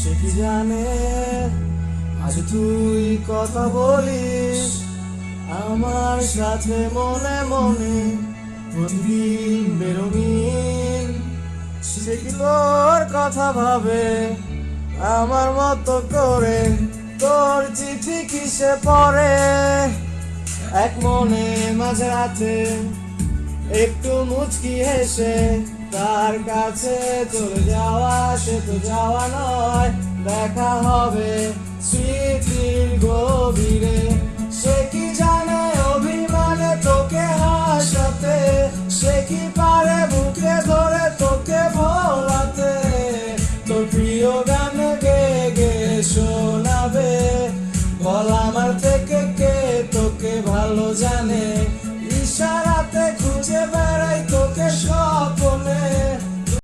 সে কি জানে আজ তুই কথা বলিস আমার সাথে মনে মনে প্রতিদিন বেরোবিন। সে কি তোর কথা ভাবে আমার মতো করে, তোর চিঠি কিসে পড়ে এক মনে মাঝরাতে একটু মুচকি হেসে তার কাছে চলে যাওয়া, সে তো যাওয়া নয়, দেখা হবে স্মৃতির গভীরে। সে কি জানে অভিমানে তোকে হাসাতে, সে কি পারে বুকে ধরে তোকে